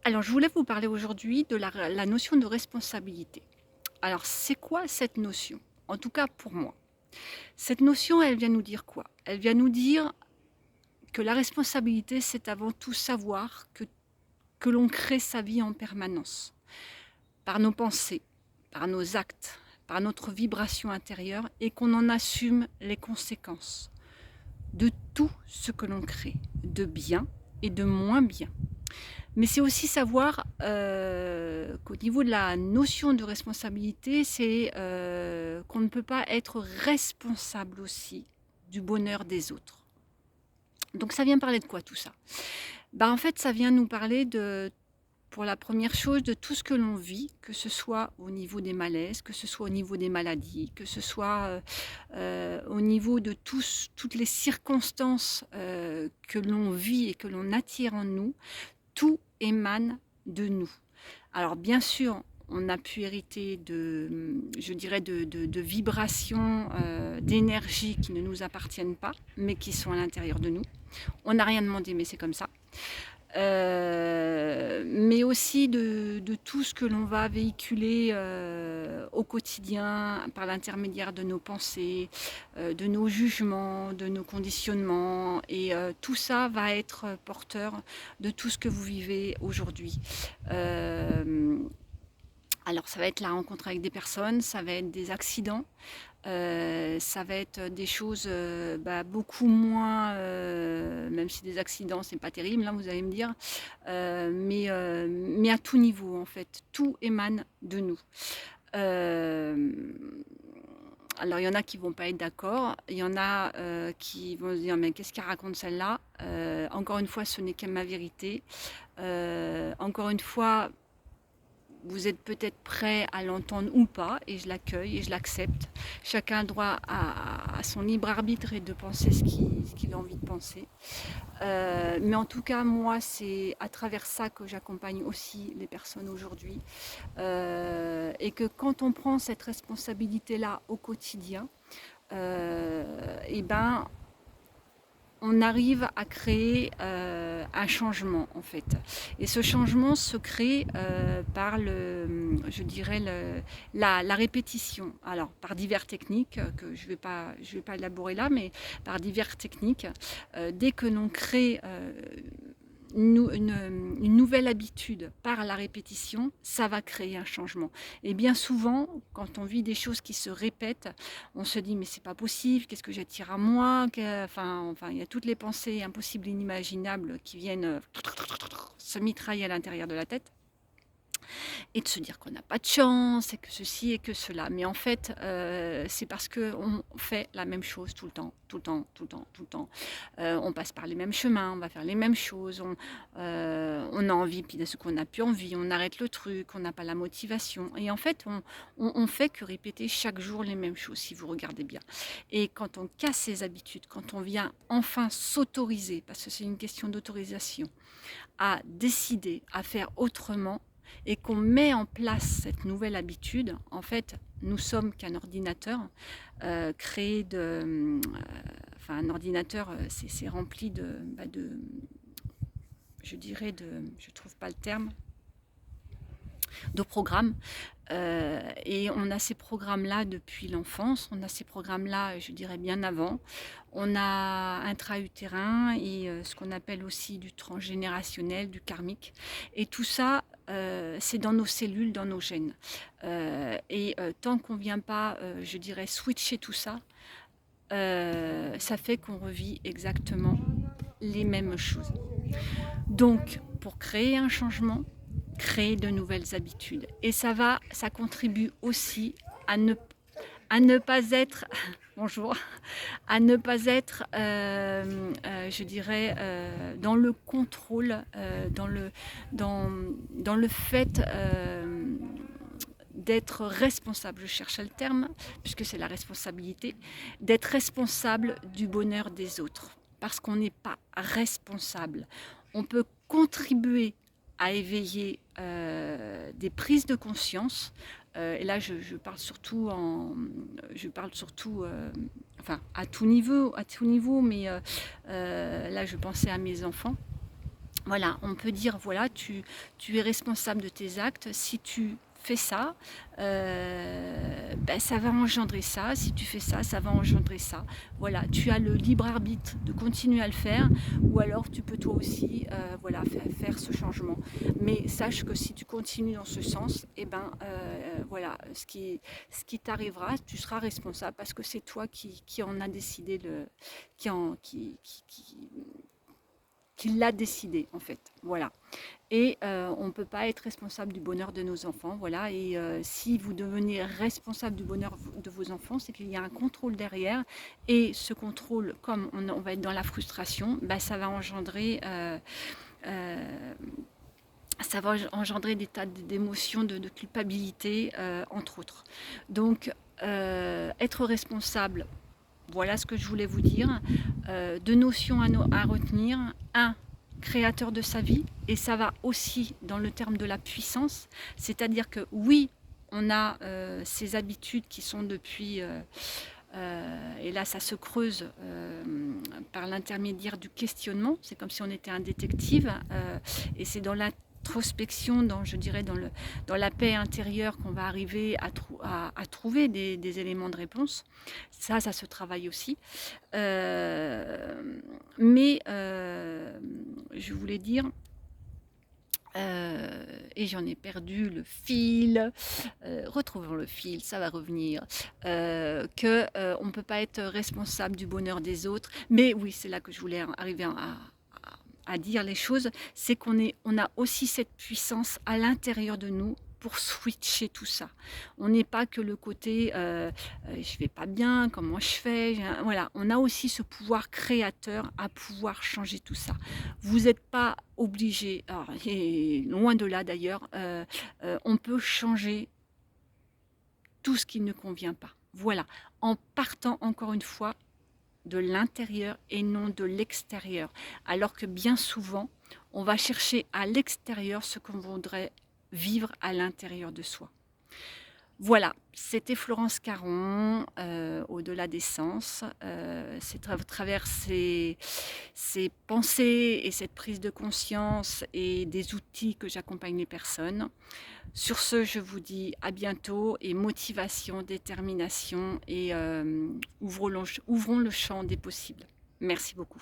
Alors, je voulais vous parler aujourd'hui de la notion de responsabilité. Alors, c'est quoi cette notion? En tout cas pour moi. Cette notion, elle vient nous dire quoi? Elle vient nous dire que la responsabilité, c'est avant tout savoir que l'on crée sa vie en permanence, par nos pensées, par nos actes, par notre vibration intérieure, et qu'on en assume les conséquences de tout ce que l'on crée, de bien et de moins bien. Mais c'est aussi savoir qu'au niveau de la notion de responsabilité, c'est qu'on ne peut pas être responsable aussi du bonheur des autres. Donc ça vient parler de quoi tout ça? En fait, ça vient nous parler de, pour la première chose, de tout ce que l'on vit, que ce soit au niveau des malaises, que ce soit au niveau des maladies, que ce soit au niveau de toutes les circonstances que l'on vit et que l'on attire en nous. Tout émane de nous. Alors bien sûr, on a pu hériter je dirais, de vibrations, d'énergie qui ne nous appartiennent pas, mais qui sont à l'intérieur de nous. On n'a rien demandé, mais c'est comme ça. Mais aussi de tout ce que l'on va véhiculer au quotidien par l'intermédiaire de nos pensées, de nos jugements, de nos conditionnements. Et tout ça va être porteur de tout ce que vous vivez aujourd'hui. Alors ça va être la rencontre avec des personnes, ça va être des accidents, ça va être des choses beaucoup moins, même si des accidents c'est pas terrible, hein, vous allez me dire, mais à tout niveau en fait, tout émane de nous. Alors il y en a qui vont pas être d'accord, il y en a qui vont se dire mais qu'est-ce qu'elle raconte celle-là. Encore une fois, ce n'est que ma vérité. Encore une fois, vous êtes peut-être prêt à l'entendre ou pas, et je l'accueille et je l'accepte. Chacun a le droit à son libre arbitre et de penser ce qu'il a envie de penser. Mais en tout cas, moi, c'est à travers ça que j'accompagne aussi les personnes aujourd'hui. Et que quand on prend cette responsabilité-là au quotidien, et ben, on arrive à créer un changement en fait. Et ce changement se crée par je dirais la répétition. Alors par diverses techniques que je vais pas élaborer là, mais par diverses techniques. Dès que l'on crée une nouvelle habitude par la répétition, ça va créer un changement. Et bien souvent, quand on vit des choses qui se répètent, on se dit mais c'est pas possible, qu'est-ce que j'attire à moi, enfin, il y a toutes les pensées impossibles et inimaginables qui viennent se mitrailler à l'intérieur de la tête. Et de se dire qu'on n'a pas de chance et que ceci et que cela. Mais en fait, c'est parce qu'on fait la même chose tout le temps, tout le temps, tout le temps, tout le temps. On passe par les mêmes chemins, on va faire les mêmes choses, on a envie, puis de ce qu'on n'a plus envie, on arrête le truc, on n'a pas la motivation. Et en fait, on fait que répéter chaque jour les mêmes choses, si vous regardez bien. Et quand on casse ses habitudes, quand on vient enfin s'autoriser, parce que c'est une question d'autorisation, à décider, à faire autrement, et qu'on met en place cette nouvelle habitude, en fait, nous sommes qu'un ordinateur créé enfin, un ordinateur, c'est rempli je dirais, je ne trouve pas le terme, de programmes. Et on a ces programmes-là depuis l'enfance, on a ces programmes-là, je dirais, bien avant. On a intra-utérin et ce qu'on appelle aussi du transgénérationnel, du karmique. Et tout ça, c'est dans nos cellules, dans nos gènes. Tant qu'on ne vient pas, je dirais, switcher tout ça, ça fait qu'on revit exactement les mêmes choses. Donc, pour créer un changement, créer de nouvelles habitudes. Et ça contribue aussi à ne pas être, bonjour, à ne pas être, je dirais, dans le contrôle, dans le fait d'être responsable, je cherchais le terme, puisque c'est la responsabilité, d'être responsable du bonheur des autres. Parce qu'on n'est pas responsable. On peut contribuer à éveiller des prises de conscience. Et là, je parle surtout, enfin, à tout niveau, mais là, je pensais à mes enfants. Voilà, on peut dire, voilà, tu es responsable de tes actes. Si tu fais ça, ben, ça va engendrer ça. Si tu fais ça, ça va engendrer ça. Voilà, tu as le libre arbitre de continuer à le faire, ou alors tu peux toi aussi, voilà, faire ce changement. Mais sache que si tu continues dans ce sens, et ben, voilà, ce qui t'arrivera, tu seras responsable parce que c'est toi qui en a décidé qui en, qui l'a décidé en fait, voilà. Et on ne peut pas être responsable du bonheur de nos enfants, voilà. Et si vous devenez responsable du bonheur de vos enfants, c'est qu'il y a un contrôle derrière. Et ce contrôle, comme on va être dans la frustration, bah, euh, ça va engendrer des tas d'émotions, de culpabilité, entre autres. Donc, être responsable, voilà ce que je voulais vous dire. Deux notions à retenir. Un, créateur de sa vie, et ça va aussi dans le terme de la puissance, c'est-à-dire que oui, on a ces habitudes qui sont depuis, et là ça se creuse par l'intermédiaire du questionnement, c'est comme si on était un détective, et c'est dans l'introspection, je dirais dans la paix intérieure qu'on va arriver à trouver des éléments de réponse. Ça se travaille aussi. Mais je voulais dire, et j'en ai perdu le fil, retrouvons le fil, ça va revenir, que on ne peut pas être responsable du bonheur des autres. Mais oui, c'est là que je voulais arriver à dire les choses, c'est on a aussi cette puissance à l'intérieur de nous pour switcher tout ça. On n'est pas que le côté je vais pas bien, comment je fais, voilà, on a aussi ce pouvoir créateur à pouvoir changer tout ça. Vous n'êtes pas obligé, et loin de là d'ailleurs, on peut changer tout ce qui ne convient pas. Voilà, en partant encore une fois de l'intérieur et non de l'extérieur. Alors que bien souvent, on va chercher à l'extérieur ce qu'on voudrait vivre à l'intérieur de soi. Voilà, c'était Florence Caron, Au-delà des sens. C'est à travers ces pensées et cette prise de conscience et des outils que j'accompagne les personnes. Sur ce, je vous dis à bientôt et motivation, détermination et ouvrons le champ des possibles. Merci beaucoup.